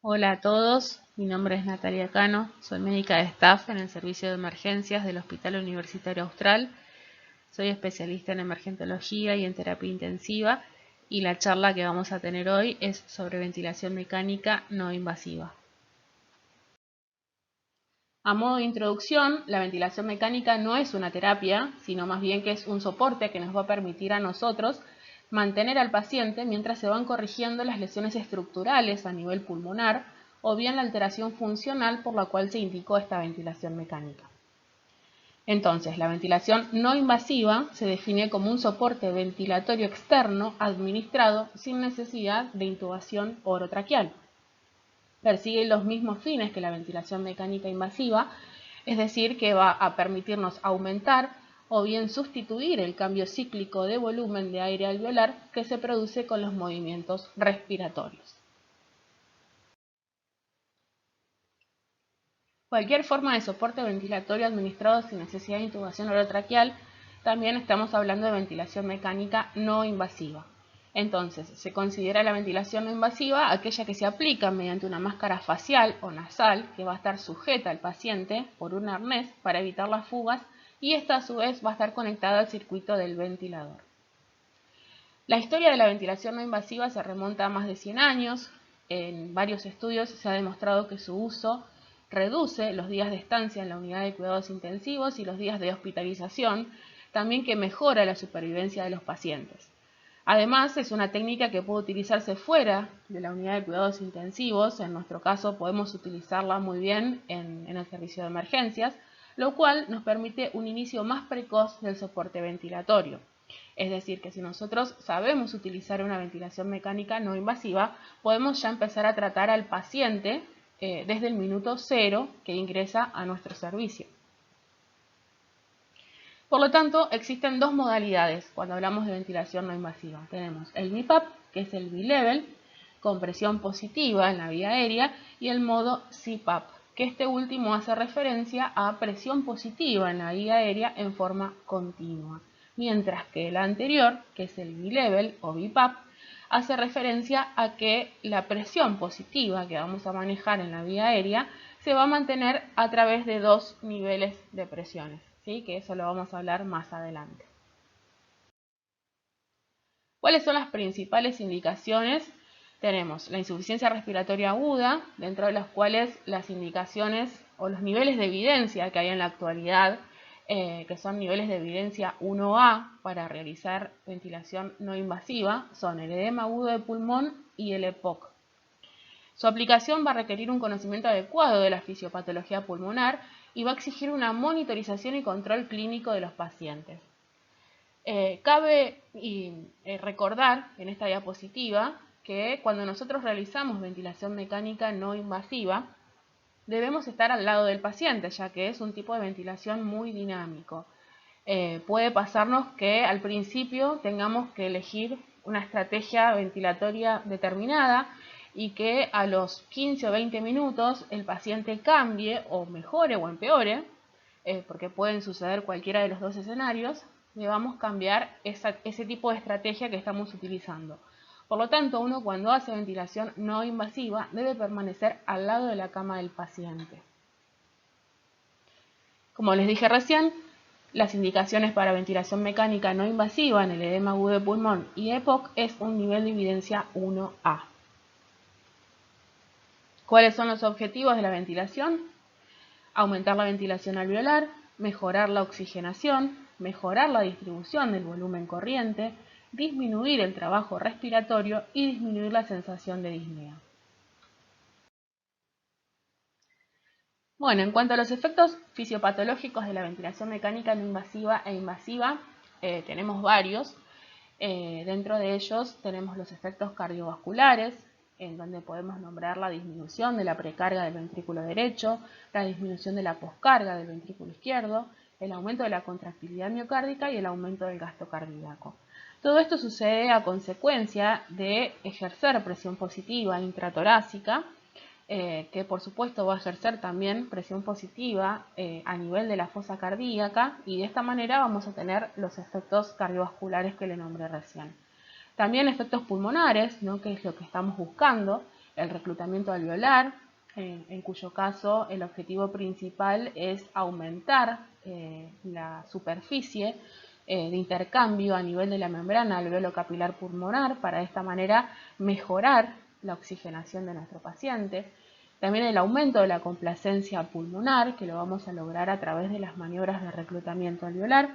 Hola a todos, mi nombre es Natalia Cano, soy médica de staff en el servicio de emergencias del Hospital Universitario Austral. Soy especialista en emergentología y en terapia intensiva y la charla que vamos a tener hoy es sobre ventilación mecánica no invasiva. A modo de introducción, la ventilación mecánica no es una terapia, sino más bien que es un soporte que nos va a permitir a nosotros mantener al paciente mientras se van corrigiendo las lesiones estructurales a nivel pulmonar o bien la alteración funcional por la cual se indicó esta ventilación mecánica. Entonces, la ventilación no invasiva se define como un soporte ventilatorio externo administrado sin necesidad de intubación orotraqueal. Persigue los mismos fines que la ventilación mecánica invasiva, es decir, que va a permitirnos aumentar o bien sustituir el cambio cíclico de volumen de aire alveolar que se produce con los movimientos respiratorios. Cualquier forma de soporte ventilatorio administrado sin necesidad de intubación orotraqueal, también estamos hablando de ventilación mecánica no invasiva. Entonces, se considera la ventilación no invasiva aquella que se aplica mediante una máscara facial o nasal que va a estar sujeta al paciente por un arnés para evitar las fugas y esta a su vez va a estar conectada al circuito del ventilador. La historia de la ventilación no invasiva se remonta a más de 100 años. En varios estudios se ha demostrado que su uso reduce los días de estancia en la unidad de cuidados intensivos y los días de hospitalización, también que mejora la supervivencia de los pacientes. Además, es una técnica que puede utilizarse fuera de la unidad de cuidados intensivos. En nuestro caso, podemos utilizarla muy bien en el servicio de emergencias, lo cual nos permite un inicio más precoz del soporte ventilatorio. Es decir, que si nosotros sabemos utilizar una ventilación mecánica no invasiva, podemos ya empezar a tratar al paciente desde el minuto 0 que ingresa a nuestro servicio. Por lo tanto, existen dos modalidades cuando hablamos de ventilación no invasiva. Tenemos el BiPAP, que es el bilevel, con presión positiva en la vía aérea, y el modo CPAP, que este último hace referencia a presión positiva en la vía aérea en forma continua, mientras que el anterior, que es el bilevel o BiPAP, hace referencia a que la presión positiva que vamos a manejar en la vía aérea se va a mantener a través de dos niveles de presiones, ¿sí? Que eso lo vamos a hablar más adelante. ¿Cuáles son las principales indicaciones? Tenemos la insuficiencia respiratoria aguda, dentro de las cuales las indicaciones o los niveles de evidencia que hay en la actualidad, que son niveles de evidencia 1A para realizar ventilación no invasiva, son el edema agudo de pulmón y el EPOC. Su aplicación va a requerir un conocimiento adecuado de la fisiopatología pulmonar y va a exigir una monitorización y control clínico de los pacientes. Cabe recordar en esta diapositiva que cuando nosotros realizamos ventilación mecánica no invasiva, debemos estar al lado del paciente, ya que es un tipo de ventilación muy dinámico. Puede pasarnos que al principio tengamos que elegir una estrategia ventilatoria determinada y que a los 15 o 20 minutos el paciente cambie o mejore o empeore, porque pueden suceder cualquiera de los dos escenarios, debamos cambiar ese tipo de estrategia que estamos utilizando. Por lo tanto, uno cuando hace ventilación no invasiva debe permanecer al lado de la cama del paciente. Como les dije recién, las indicaciones para ventilación mecánica no invasiva en el edema agudo de pulmón y EPOC es un nivel de evidencia 1A. ¿Cuáles son los objetivos de la ventilación? Aumentar la ventilación alveolar, mejorar la oxigenación, mejorar la distribución del volumen corriente, disminuir el trabajo respiratorio y disminuir la sensación de disnea. Bueno, en cuanto a los efectos fisiopatológicos de la ventilación mecánica no invasiva e invasiva, tenemos varios. Dentro de ellos tenemos los efectos cardiovasculares, en donde podemos nombrar la disminución de la precarga del ventrículo derecho, la disminución de la poscarga del ventrículo izquierdo, el aumento de la contractilidad miocárdica y el aumento del gasto cardíaco. Todo esto sucede a consecuencia de ejercer presión positiva intratorácica, que por supuesto va a ejercer también presión positiva a nivel de la fosa cardíaca, y de esta manera vamos a tener los efectos cardiovasculares que le nombré recién. También efectos pulmonares, ¿no? Que es lo que estamos buscando, el reclutamiento alveolar, en cuyo caso el objetivo principal es aumentar la superficie de intercambio a nivel de la membrana alveolo-capilar pulmonar para de esta manera mejorar la oxigenación de nuestro paciente. También el aumento de la complacencia pulmonar, que lo vamos a lograr a través de las maniobras de reclutamiento alveolar,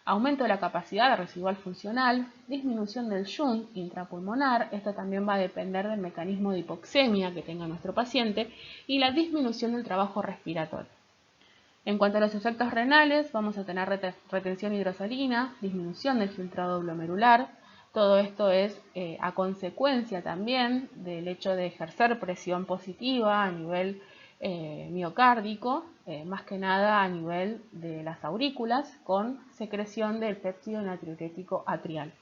aumento de la capacidad residual funcional, disminución del shunt intrapulmonar, esto también va a depender del mecanismo de hipoxemia que tenga nuestro paciente, y la disminución del trabajo respiratorio. En cuanto a los efectos renales, vamos a tener retención hidrosalina, disminución del filtrado glomerular. Todo esto es a consecuencia también del hecho de ejercer presión positiva a nivel miocárdico, más que nada a nivel de las aurículas, con secreción del péptido natriurético atrial.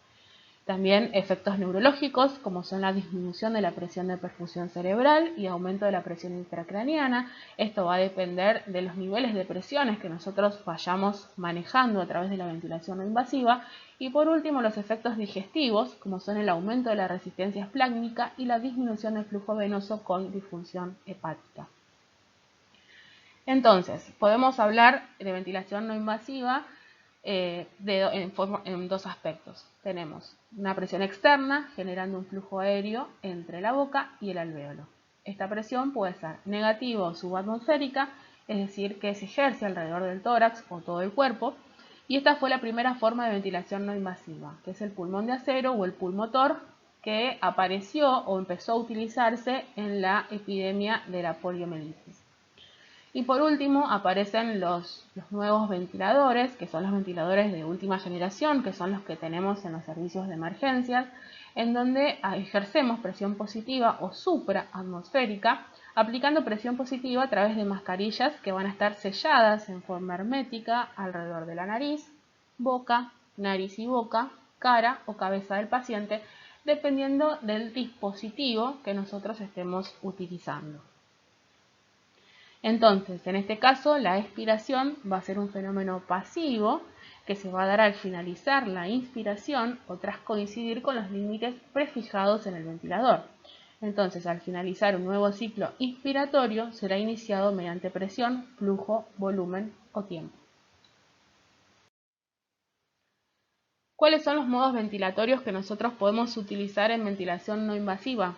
También efectos neurológicos, como son la disminución de la presión de perfusión cerebral y aumento de la presión intracraneana. Esto va a depender de los niveles de presiones que nosotros vayamos manejando a través de la ventilación no invasiva. Y por último, los efectos digestivos, como son el aumento de la resistencia esplácnica y la disminución del flujo venoso con disfunción hepática. Entonces, podemos hablar de ventilación no invasiva en dos aspectos. Tenemos una presión externa generando un flujo aéreo entre la boca y el alvéolo. Esta presión puede ser negativa o subatmosférica, es decir, que se ejerce alrededor del tórax o todo el cuerpo, y esta fue la primera forma de ventilación no invasiva, que es el pulmón de acero o el pulmotor, que apareció o empezó a utilizarse en la epidemia de la poliomielitis. Y por último aparecen los nuevos ventiladores, que son los ventiladores de última generación, que son los que tenemos en los servicios de emergencias, en donde ejercemos presión positiva o supraatmosférica, aplicando presión positiva a través de mascarillas que van a estar selladas en forma hermética alrededor de la nariz, boca, nariz y boca, cara o cabeza del paciente, dependiendo del dispositivo que nosotros estemos utilizando. Entonces, en este caso, la expiración va a ser un fenómeno pasivo que se va a dar al finalizar la inspiración o tras coincidir con los límites prefijados en el ventilador. Entonces, al finalizar un nuevo ciclo inspiratorio, será iniciado mediante presión, flujo, volumen o tiempo. ¿Cuáles son los modos ventilatorios que nosotros podemos utilizar en ventilación no invasiva?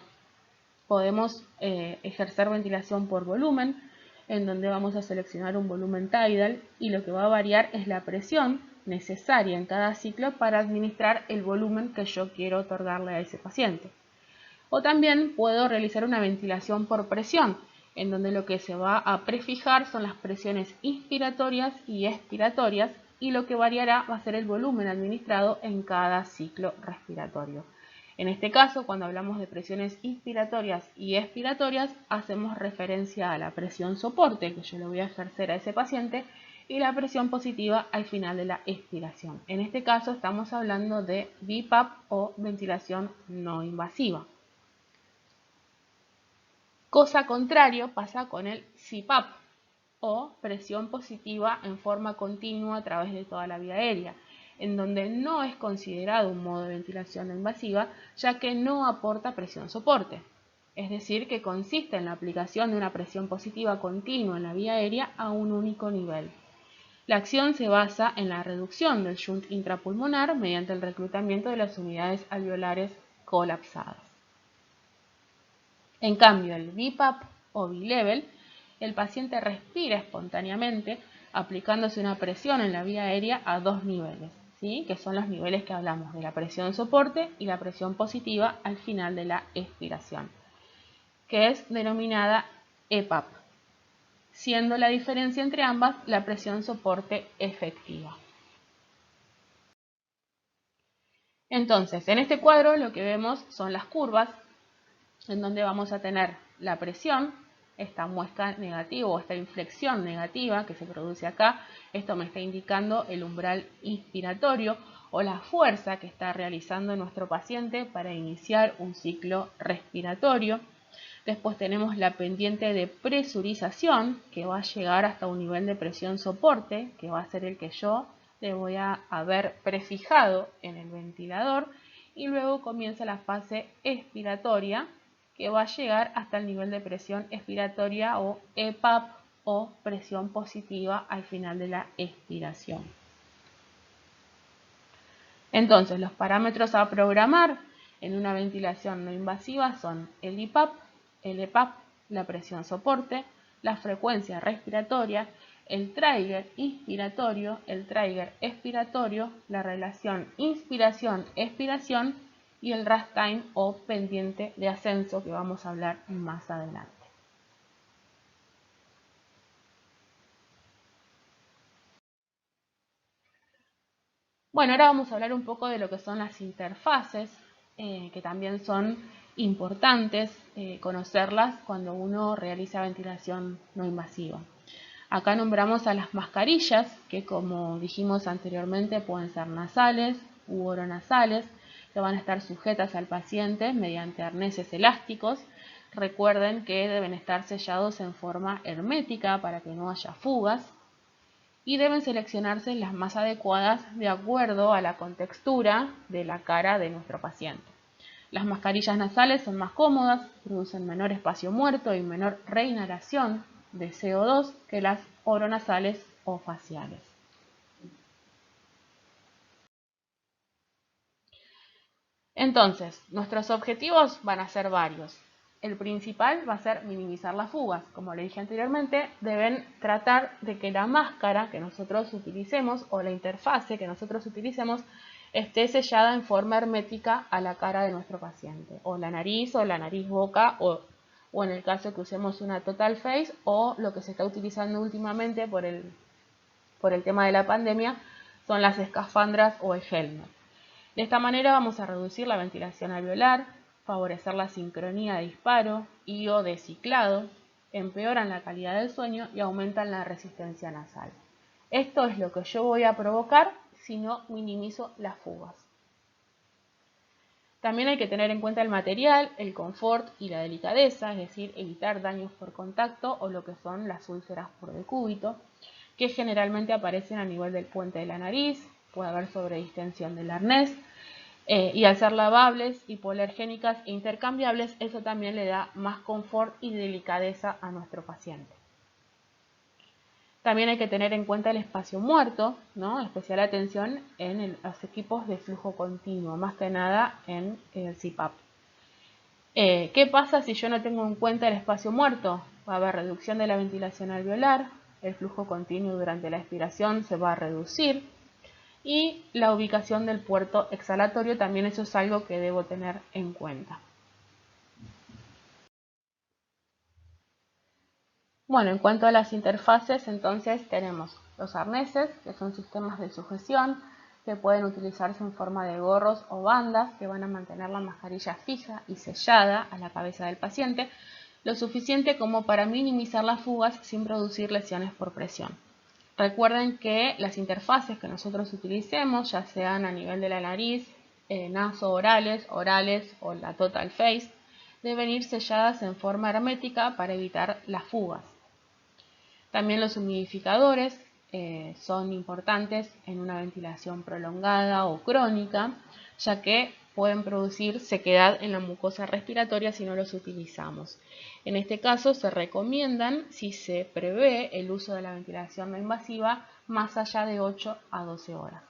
Podemos ejercer ventilación por volumen, en donde vamos a seleccionar un volumen tidal y lo que va a variar es la presión necesaria en cada ciclo para administrar el volumen que yo quiero otorgarle a ese paciente. O también puedo realizar una ventilación por presión, en donde lo que se va a prefijar son las presiones inspiratorias y expiratorias, y lo que variará va a ser el volumen administrado en cada ciclo respiratorio. En este caso, cuando hablamos de presiones inspiratorias y expiratorias, hacemos referencia a la presión soporte que yo le voy a ejercer a ese paciente y la presión positiva al final de la expiración. En este caso estamos hablando de BiPAP o ventilación no invasiva. Cosa contrario pasa con el CPAP o presión positiva en forma continua a través de toda la vía aérea, en donde no es considerado un modo de ventilación no invasiva, ya que no aporta presión soporte. Es decir, que consiste en la aplicación de una presión positiva continua en la vía aérea a un único nivel. La acción se basa en la reducción del shunt intrapulmonar mediante el reclutamiento de las unidades alveolares colapsadas. En cambio, el BiPAP o bilevel, el paciente respira espontáneamente aplicándose una presión en la vía aérea a dos niveles, ¿sí? Que son los niveles que hablamos de la presión soporte y la presión positiva al final de la expiración, que es denominada EPAP, siendo la diferencia entre ambas la presión soporte efectiva. Entonces, en este cuadro lo que vemos son las curvas en donde vamos a tener la presión, esta muesca negativa o esta inflexión negativa que se produce acá. Esto me está indicando el umbral inspiratorio o la fuerza que está realizando nuestro paciente para iniciar un ciclo respiratorio. Después tenemos la pendiente de presurización, que va a llegar hasta un nivel de presión soporte, que va a ser el que yo le voy a haber prefijado en el ventilador. Y luego comienza la fase expiratoria, que va a llegar hasta el nivel de presión expiratoria o EPAP o presión positiva al final de la expiración. Entonces, los parámetros a programar en una ventilación no invasiva son el IPAP, el EPAP, la presión soporte, la frecuencia respiratoria, el trigger inspiratorio, el trigger expiratorio, la relación inspiración-expiración y el rest time o pendiente de ascenso que vamos a hablar más adelante. Bueno, ahora vamos a hablar un poco de lo que son las interfaces, que también son importantes conocerlas cuando uno realiza ventilación no invasiva. Acá nombramos a las mascarillas, que como dijimos anteriormente pueden ser nasales u oronasales, que van a estar sujetas al paciente mediante arneses elásticos. Recuerden que deben estar sellados en forma hermética para que no haya fugas. Y deben seleccionarse las más adecuadas de acuerdo a la contextura de la cara de nuestro paciente. Las mascarillas nasales son más cómodas, producen menor espacio muerto y menor reinhalación de CO2 que las oronasales o faciales. Entonces, nuestros objetivos van a ser varios. El principal va a ser minimizar las fugas. Como le dije anteriormente, deben tratar de que la máscara que nosotros utilicemos o la interfase que nosotros utilicemos esté sellada en forma hermética a la cara de nuestro paciente, o la nariz boca, o en el caso que usemos una total face, o lo que se está utilizando últimamente por el tema de la pandemia son las escafandras o el helmet. De esta manera vamos a reducir la ventilación alveolar, favorecer la sincronía de disparo y o de ciclado, empeoran la calidad del sueño y aumentan la resistencia nasal. Esto es lo que yo voy a provocar si no minimizo las fugas. También hay que tener en cuenta el material, el confort y la delicadeza, es decir, evitar daños por contacto o lo que son las úlceras por decúbito, que generalmente aparecen a nivel del puente de la nariz, puede haber sobredistensión del arnés, y al ser lavables, hipoalergénicas e intercambiables, eso también le da más confort y delicadeza a nuestro paciente. También hay que tener en cuenta el espacio muerto, ¿no? Especial atención en los equipos de flujo continuo, más que nada en el CPAP. ¿Qué pasa si yo no tengo en cuenta el espacio muerto? Va a haber reducción de la ventilación alveolar, el flujo continuo durante la expiración se va a reducir y la ubicación del puerto exhalatorio también eso es algo que debo tener en cuenta. Bueno, en cuanto a las interfaces, entonces tenemos los arneses, que son sistemas de sujeción, que pueden utilizarse en forma de gorros o bandas, que van a mantener la mascarilla fija y sellada a la cabeza del paciente, lo suficiente como para minimizar las fugas sin producir lesiones por presión. Recuerden que las interfaces que nosotros utilicemos, ya sean a nivel de la nariz, naso-orales, orales o la total face, deben ir selladas en forma hermética para evitar las fugas. También los humidificadores son importantes en una ventilación prolongada o crónica, ya que pueden producir sequedad en la mucosa respiratoria si no los utilizamos. En este caso se recomiendan si se prevé el uso de la ventilación no invasiva más allá de 8 a 12 horas.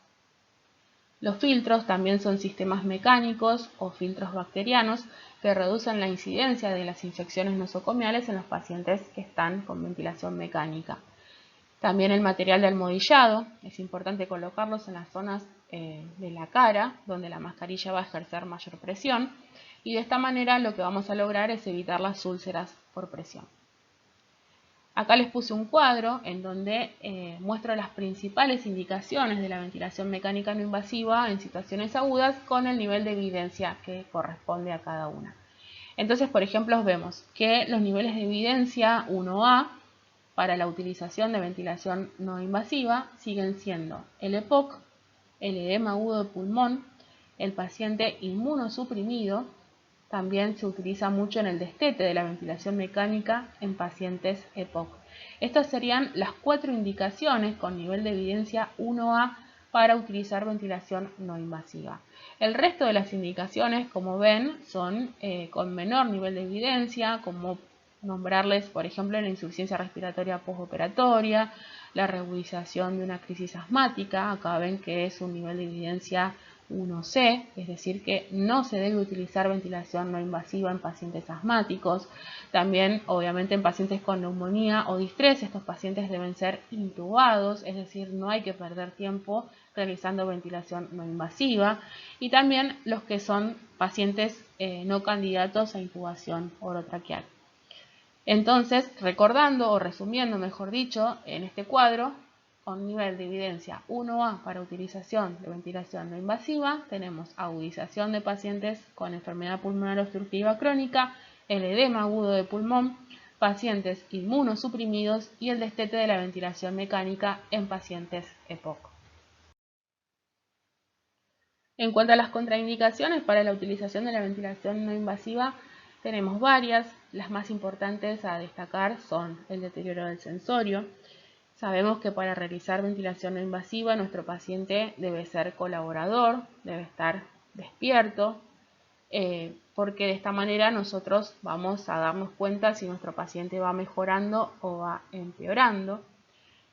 Los filtros también son sistemas mecánicos o filtros bacterianos que reducen la incidencia de las infecciones nosocomiales en los pacientes que están con ventilación mecánica. También el material de almohadillado, es importante colocarlos en las zonas de la cara donde la mascarilla va a ejercer mayor presión y de esta manera lo que vamos a lograr es evitar las úlceras por presión. Acá les puse un cuadro en donde muestro las principales indicaciones de la ventilación mecánica no invasiva en situaciones agudas con el nivel de evidencia que corresponde a cada una. Entonces, por ejemplo, vemos que los niveles de evidencia 1A para la utilización de ventilación no invasiva siguen siendo el EPOC, el edema agudo de pulmón, el paciente inmunosuprimido, también se utiliza mucho en el destete de la ventilación mecánica en pacientes EPOC. Estas serían las 4 indicaciones con nivel de evidencia 1A para utilizar ventilación no invasiva. El resto de las indicaciones, como ven, son con menor nivel de evidencia, como nombrarles, por ejemplo, la insuficiencia respiratoria postoperatoria, la reagudización de una crisis asmática. Acá ven que es un nivel de evidencia 1C, es decir, que no se debe utilizar ventilación no invasiva en pacientes asmáticos. También, obviamente, en pacientes con neumonía o distrés, estos pacientes deben ser intubados, es decir, no hay que perder tiempo realizando ventilación no invasiva. Y también los que son pacientes no candidatos a intubación orotraqueal. Entonces, recordando o resumiendo, mejor dicho, en este cuadro, con nivel de evidencia 1A para utilización de ventilación no invasiva, tenemos agudización de pacientes con enfermedad pulmonar obstructiva crónica, el edema agudo de pulmón, pacientes inmunosuprimidos y el destete de la ventilación mecánica en pacientes EPOC. En cuanto a las contraindicaciones para la utilización de la ventilación no invasiva, tenemos varias. Las más importantes a destacar son el deterioro del sensorio. Sabemos que para realizar ventilación no invasiva nuestro paciente debe ser colaborador, debe estar despierto, porque de esta manera nosotros vamos a darnos cuenta si nuestro paciente va mejorando o va empeorando.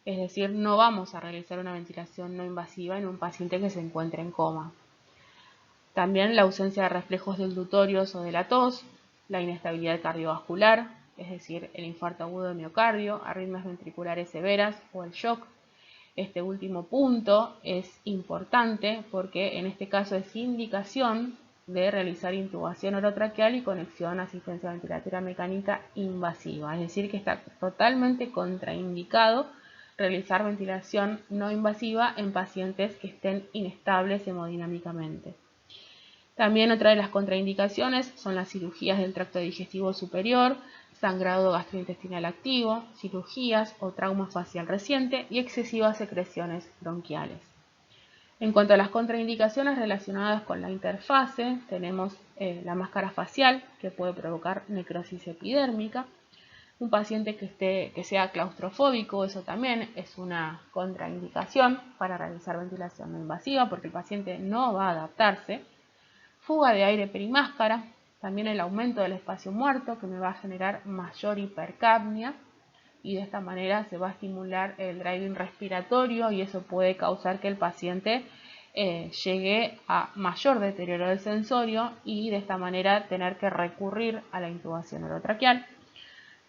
Es decir, no vamos a realizar una ventilación no invasiva en un paciente que se encuentre en coma. También la ausencia de reflejos deglutitorios o de la tos, la inestabilidad cardiovascular, es decir, el infarto agudo de miocardio, arritmias ventriculares severas o el shock. Este último punto es importante porque en este caso es indicación de realizar intubación orotraqueal y conexión a asistencia ventilatoria mecánica invasiva, es decir, que está totalmente contraindicado realizar ventilación no invasiva en pacientes que estén inestables hemodinámicamente. También otra de las contraindicaciones son las cirugías del tracto digestivo superior, sangrado gastrointestinal activo, cirugías o trauma facial reciente y excesivas secreciones bronquiales. En cuanto a las contraindicaciones relacionadas con la interfase, tenemos la máscara facial, que puede provocar necrosis epidérmica. Un paciente que sea claustrofóbico, eso también es una contraindicación para realizar ventilación no invasiva, porque el paciente no va a adaptarse. Fuga de aire perimáscara, también el aumento del espacio muerto que me va a generar mayor hipercapnia y de esta manera se va a estimular el driving respiratorio y eso puede causar que el paciente llegue a mayor deterioro del sensorio y de esta manera tener que recurrir a la intubación orotraqueal.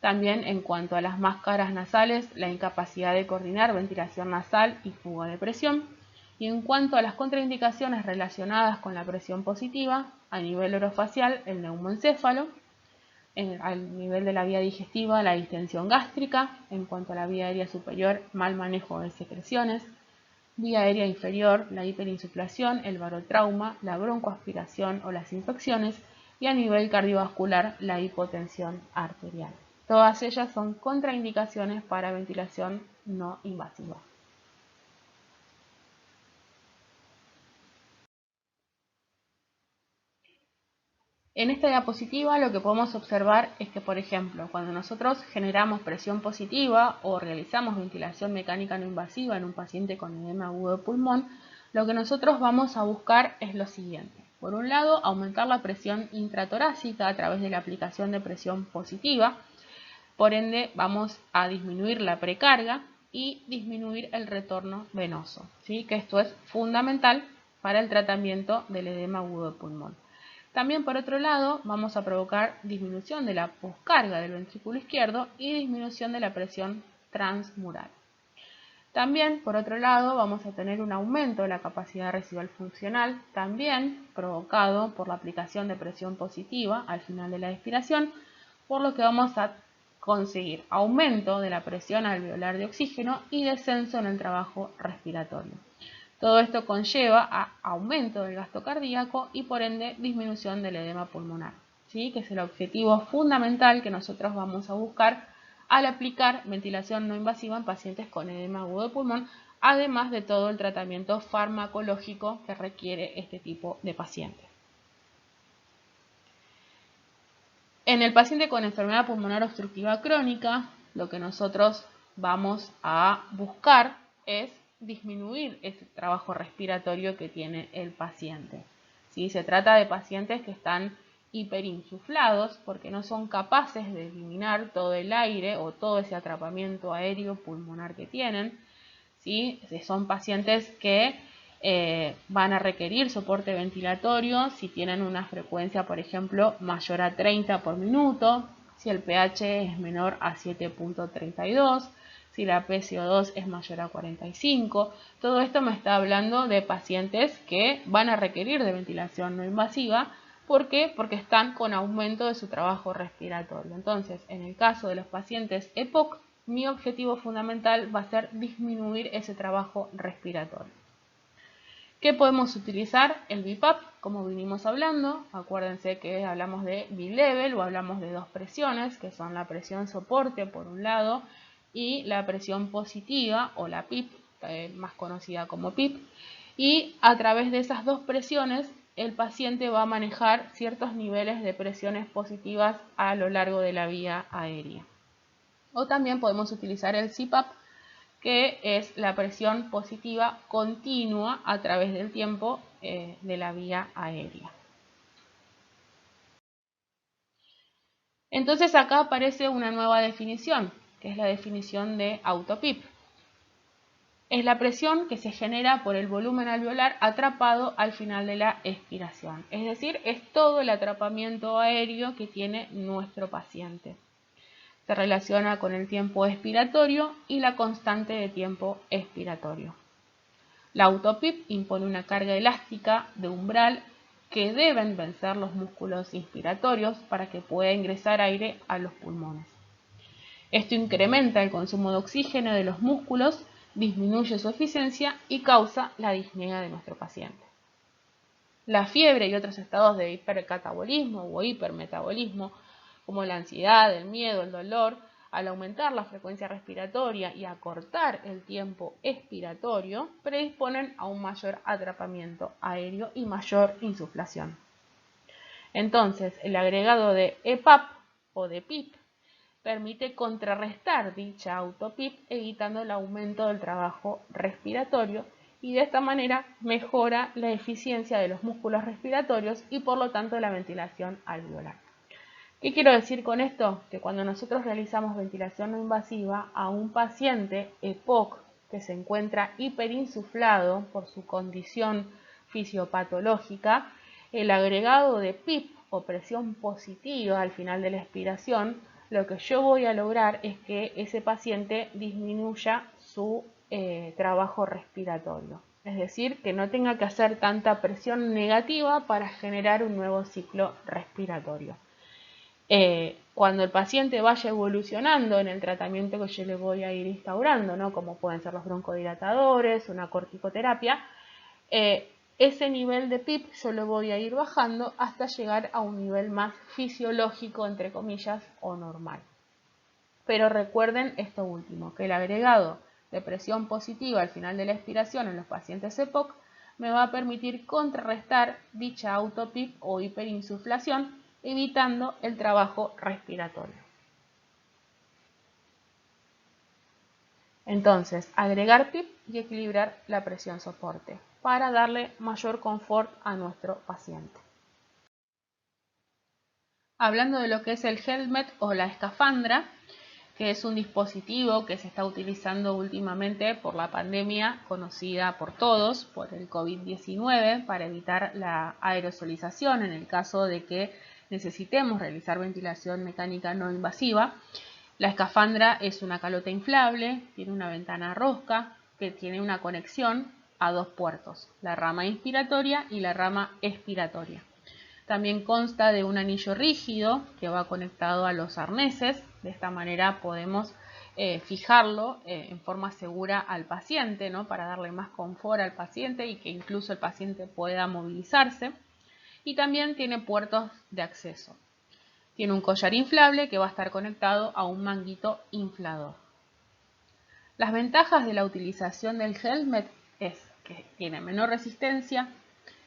También en cuanto a las máscaras nasales, la incapacidad de coordinar ventilación nasal y fuga de presión. Y en cuanto a las contraindicaciones relacionadas con la presión positiva, a nivel orofacial, el neumoencéfalo, al nivel de la vía digestiva, la distensión gástrica, en cuanto a la vía aérea superior, mal manejo de secreciones, vía aérea inferior, la hiperinsuflación, el barotrauma, la broncoaspiración o las infecciones, y a nivel cardiovascular, la hipotensión arterial. Todas ellas son contraindicaciones para ventilación no invasiva. En esta diapositiva lo que podemos observar es que, por ejemplo, cuando nosotros generamos presión positiva o realizamos ventilación mecánica no invasiva en un paciente con edema agudo de pulmón, lo que nosotros vamos a buscar es lo siguiente. Por un lado, aumentar la presión intratorácica a través de la aplicación de presión positiva. Por ende, vamos a disminuir la precarga y disminuir el retorno venoso, ¿sí? Que esto es fundamental para el tratamiento del edema agudo de pulmón. También, por otro lado, vamos a provocar disminución de la poscarga del ventrículo izquierdo y disminución de la presión transmural. También, por otro lado, vamos a tener un aumento de la capacidad residual funcional, también provocado por la aplicación de presión positiva al final de la expiración, por lo que vamos a conseguir aumento de la presión alveolar de oxígeno y descenso en el trabajo respiratorio. Todo esto conlleva a aumento del gasto cardíaco y por ende disminución del edema pulmonar, ¿sí? Que es el objetivo fundamental que nosotros vamos a buscar al aplicar ventilación no invasiva en pacientes con edema agudo de pulmón, además de todo el tratamiento farmacológico que requiere este tipo de pacientes. En el paciente con enfermedad pulmonar obstructiva crónica, lo que nosotros vamos a buscar es disminuir ese trabajo respiratorio que tiene el paciente. ¿Sí? Se trata de pacientes que están hiperinsuflados porque no son capaces de eliminar todo el aire o todo ese atrapamiento aéreo pulmonar que tienen. ¿Sí? Son pacientes que van a requerir soporte ventilatorio si tienen una frecuencia, por ejemplo, mayor a 30 por minuto, si el pH es menor a 7.32, si la PCO2 es mayor a 45. Todo esto me está hablando de pacientes que van a requerir de ventilación no invasiva. ¿Por qué? Porque están con aumento de su trabajo respiratorio. Entonces, en el caso de los pacientes EPOC, mi objetivo fundamental va a ser disminuir ese trabajo respiratorio. ¿Qué podemos utilizar? El BiPAP, como vinimos hablando. Acuérdense que hablamos de bilevel o hablamos de dos presiones, que son la presión soporte por un lado y la presión positiva o la PIP, más conocida como PIP. Y a través de esas dos presiones, el paciente va a manejar ciertos niveles de presiones positivas a lo largo de la vía aérea. O también podemos utilizar el CPAP, que es la presión positiva continua a través del tiempo de la vía aérea. Entonces acá aparece una nueva definición, que es la definición de autopip. Es la presión que se genera por el volumen alveolar atrapado al final de la expiración. Es decir, es todo el atrapamiento aéreo que tiene nuestro paciente. Se relaciona con el tiempo expiratorio y la constante de tiempo expiratorio. La autopip impone una carga elástica de umbral que deben vencer los músculos inspiratorios para que pueda ingresar aire a los pulmones. Esto incrementa el consumo de oxígeno de los músculos, disminuye su eficiencia y causa la disnea de nuestro paciente. La fiebre y otros estados de hipercatabolismo o hipermetabolismo, como la ansiedad, el miedo, el dolor, al aumentar la frecuencia respiratoria y acortar el tiempo expiratorio, predisponen a un mayor atrapamiento aéreo y mayor insuflación. Entonces, el agregado de EPAP o de PIP permite contrarrestar dicha autopip, evitando el aumento del trabajo respiratorio, y de esta manera mejora la eficiencia de los músculos respiratorios y por lo tanto la ventilación alveolar. ¿Qué quiero decir con esto? Que cuando nosotros realizamos ventilación no invasiva a un paciente EPOC que se encuentra hiperinsuflado por su condición fisiopatológica, el agregado de PIP o presión positiva al final de la expiración, lo que yo voy a lograr es que ese paciente disminuya su trabajo respiratorio. Es decir, que no tenga que hacer tanta presión negativa para generar un nuevo ciclo respiratorio. Cuando el paciente vaya evolucionando en el tratamiento que yo le voy a ir instaurando, ¿no? Como pueden ser los broncodilatadores, una corticoterapia, ese nivel de PIP yo lo voy a ir bajando hasta llegar a un nivel más fisiológico, entre comillas, o normal. Pero recuerden esto último, que el agregado de presión positiva al final de la expiración en los pacientes EPOC me va a permitir contrarrestar dicha autopip o hiperinsuflación, evitando el trabajo respiratorio. Entonces, agregar PIP y equilibrar la presión soporte para darle mayor confort a nuestro paciente. Hablando de lo que es el helmet o la escafandra, que es un dispositivo que se está utilizando últimamente por la pandemia conocida por todos, por el COVID-19, para evitar la aerosolización en el caso de que necesitemos realizar ventilación mecánica no invasiva. La escafandra es una calota inflable, tiene una ventana rosca que tiene una conexión a dos puertos, la rama inspiratoria y la rama expiratoria. También consta de un anillo rígido que va conectado a los arneses. De esta manera podemos fijarlo en forma segura al paciente, ¿no? Para darle más confort al paciente y que incluso el paciente pueda movilizarse. Y también tiene puertos de acceso. Tiene un collar inflable que va a estar conectado a un manguito inflador. Las ventajas de la utilización del helmet es que tiene menor resistencia,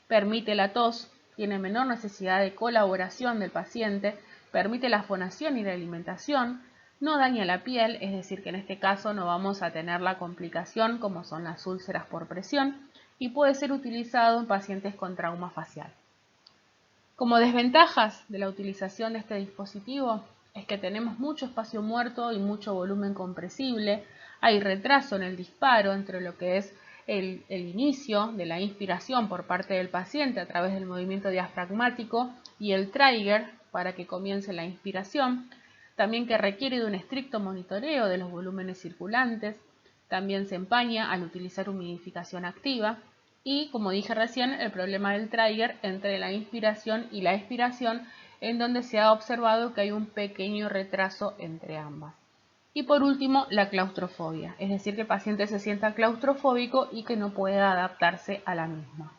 permite la tos, tiene menor necesidad de colaboración del paciente, permite la fonación y la alimentación, No daña la piel, es decir que en este caso no vamos a tener la complicación como son las úlceras por presión y puede ser utilizado en pacientes con trauma facial. Como desventajas de la utilización de este dispositivo es que tenemos mucho espacio muerto y mucho volumen compresible, hay retraso en el disparo entre lo que es el inicio de la inspiración por parte del paciente a través del movimiento diafragmático y el trigger para que comience la inspiración, también que requiere de un estricto monitoreo de los volúmenes circulantes, también se empaña al utilizar humidificación activa y, como dije recién, el problema del trigger entre la inspiración y la expiración, en donde se ha observado que hay un pequeño retraso entre ambas. Y por último, la claustrofobia, es decir, que el paciente se sienta claustrofóbico y que no pueda adaptarse a la misma.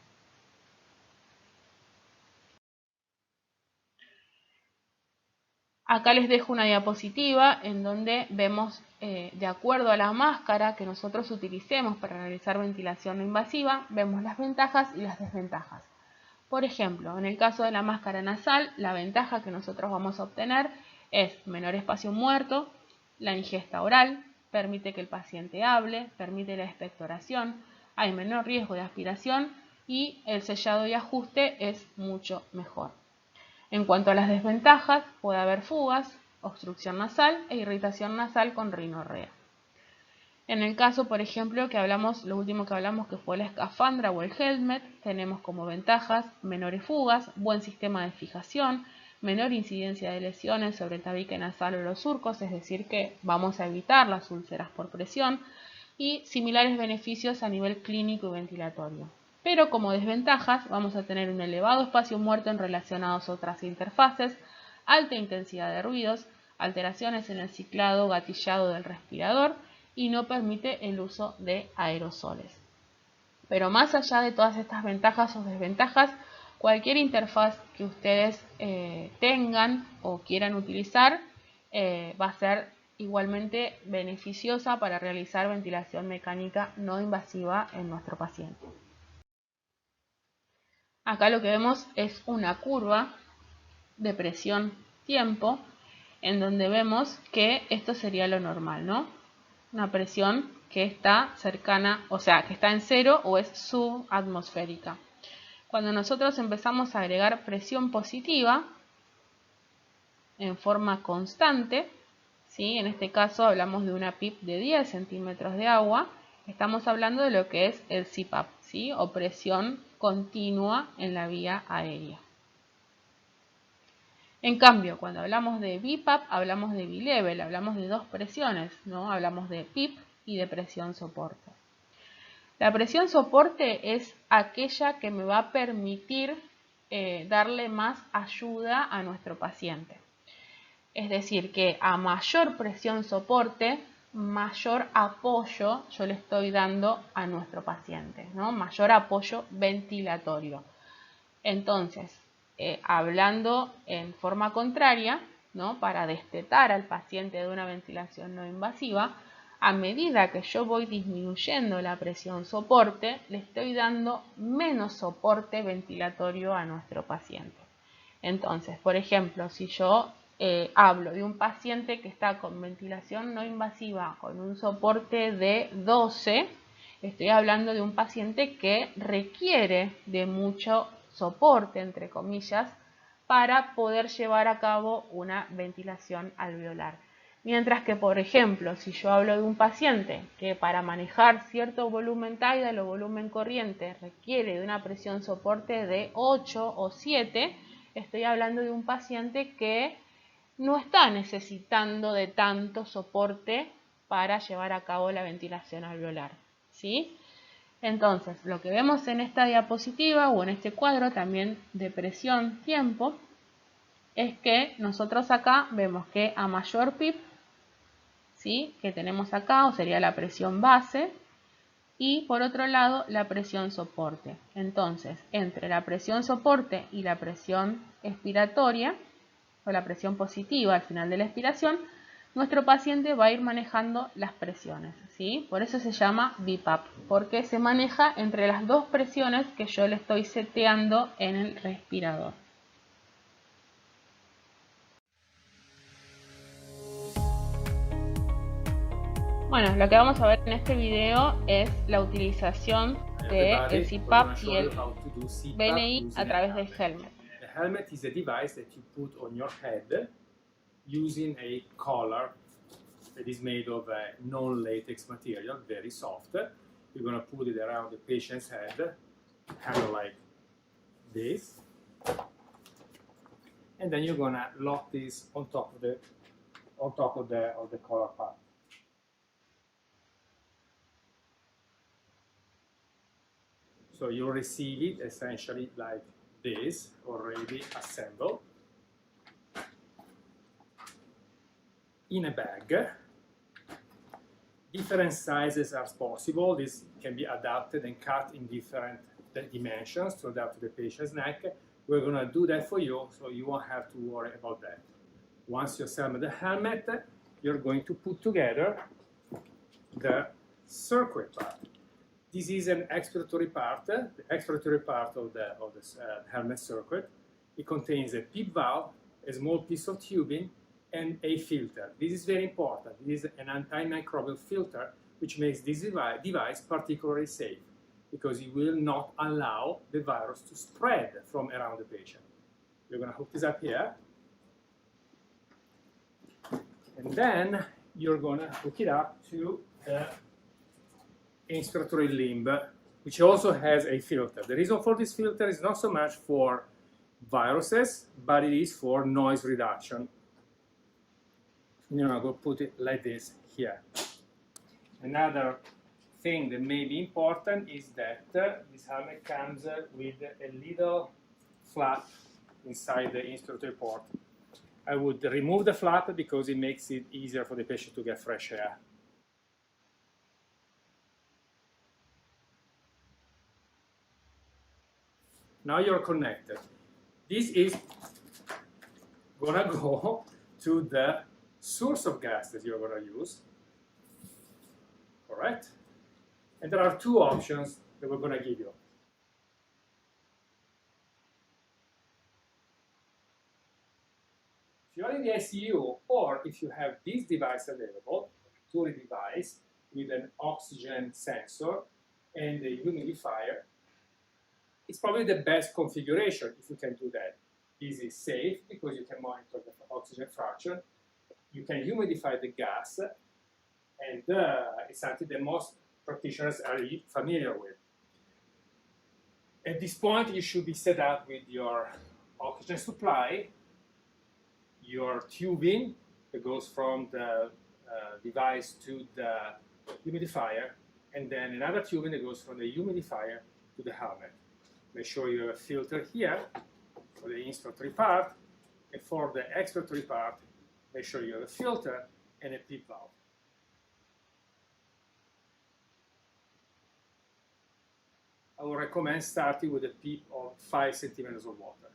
Acá les dejo una diapositiva en donde vemos, de acuerdo a la máscara que nosotros utilicemos para realizar ventilación no invasiva, vemos las ventajas y las desventajas. Por ejemplo, en el caso de la máscara nasal, la ventaja que nosotros vamos a obtener es menor espacio muerto, la ingesta oral, permite que el paciente hable, permite la expectoración, hay menor riesgo de aspiración y el sellado y ajuste es mucho mejor. En cuanto a las desventajas, puede haber fugas, obstrucción nasal e irritación nasal con rinorrea. En el caso, por ejemplo, lo último que hablamos que fue la escafandra o el helmet, tenemos como ventajas menores fugas, buen sistema de fijación, menor incidencia de lesiones sobre el tabique nasal o los surcos, es decir que vamos a evitar las úlceras por presión y similares beneficios a nivel clínico y ventilatorio. Pero como desventajas vamos a tener un elevado espacio muerto en relación a otras interfaces, alta intensidad de ruidos, alteraciones en el ciclado gatillado del respirador y no permite el uso de aerosoles. Pero más allá de todas estas ventajas o desventajas, cualquier interfaz que ustedes tengan o quieran utilizar va a ser igualmente beneficiosa para realizar ventilación mecánica no invasiva en nuestro paciente. Acá lo que vemos es una curva de presión-tiempo en donde vemos que esto sería lo normal, ¿no? Una presión que está cercana, o sea, que está en cero o es subatmosférica. Cuando nosotros empezamos a agregar presión positiva en forma constante, ¿sí? En este caso hablamos de una PIP de 10 centímetros de agua, estamos hablando de lo que es el CPAP, ¿sí? O presión continua en la vía aérea. En cambio, cuando hablamos de BiPAP, hablamos de bilevel, hablamos de dos presiones, ¿no? Hablamos de PIP y de presión soporte. La presión soporte es aquella que me va a permitir darle más ayuda a nuestro paciente. Es decir, que a mayor presión soporte, mayor apoyo yo le estoy dando a nuestro paciente, ¿no? Mayor apoyo ventilatorio. Entonces, hablando en forma contraria, ¿no? Para destetar al paciente de una ventilación no invasiva, a medida que yo voy disminuyendo la presión soporte, le estoy dando menos soporte ventilatorio a nuestro paciente. Entonces, por ejemplo, si yo hablo de un paciente que está con ventilación no invasiva con un soporte de 12, estoy hablando de un paciente que requiere de mucho soporte, entre comillas, para poder llevar a cabo una ventilación alveolar. Mientras que, por ejemplo, si yo hablo de un paciente que para manejar cierto volumen tidal o volumen corriente requiere de una presión soporte de 8 o 7, estoy hablando de un paciente que no está necesitando de tanto soporte para llevar a cabo la ventilación alveolar, ¿sí? Entonces, lo que vemos en esta diapositiva o en este cuadro también de presión-tiempo es que nosotros acá vemos que a mayor PIP, ¿sí? Que tenemos acá, o sería la presión base, y por otro lado la presión soporte. Entonces, entre la presión soporte y la presión expiratoria, o la presión positiva al final de la expiración, nuestro paciente va a ir manejando las presiones, ¿sí? Por eso se llama BiPAP, porque se maneja entre las dos presiones que yo le estoy seteando en el respirador. Bueno, lo que vamos a ver en este video es la utilización del CPAP y el BNI a través del helmet. The helmet is a device that you put on your head using a collar that is made of a non-latex material, very soft. You're going to put it around the patient's head, kind of like this. And then you're going to lock this on top of the collar part. So you'll receive it essentially like this, already assembled in a bag. Different sizes are possible. This can be adapted and cut in different dimensions to adapt to the patient's neck. We're going to do that for you, so you won't have to worry about that. Once you assemble the helmet, you're going to put together the circuit part. This is an expiratory part, the expiratory part of the helmet circuit. It contains a PEEP valve, a small piece of tubing, and a filter. This is very important. This is an antimicrobial filter, which makes this device particularly safe, because it will not allow the virus to spread from around the patient. You're going to hook this up here, and then you're going to hook it up to the inspiratory limb, which also has a filter. The reason for this filter is not so much for viruses, but it is for noise reduction. I'm going to put it like this here. Another thing that may be important is that this helmet comes with a little flap inside the inspiratory port. I would remove the flap because it makes it easier for the patient to get fresh air. Now you're connected. This is gonna go to the source of gas that you're gonna use, correct? And there are two options that we're gonna give you. If you're in the ICU, or if you have this device available, a Venturi device with an oxygen sensor and a humidifier, it's probably the best configuration if you can do that. This is safe because you can monitor the oxygen fraction, you can humidify the gas, and it's something that most practitioners are familiar with. At this point, you should be set up with your oxygen supply, your tubing that goes from the device to the humidifier, and then another tubing that goes from the humidifier to the helmet. Make sure you have a filter here for the inspiratory part, and for the expiratory part, make sure you have a filter and a PEEP valve. I would recommend starting with a PEEP of 5 centimeters of water.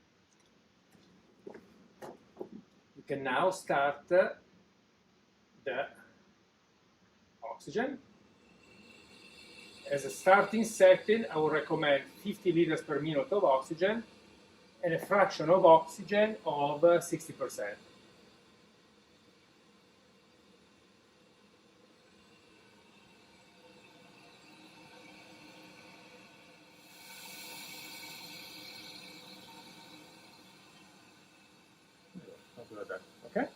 You can now start the oxygen. As a starting setting, I would recommend 50 liters per minute of oxygen and a fraction of oxygen of 60%. Something like that, okay? At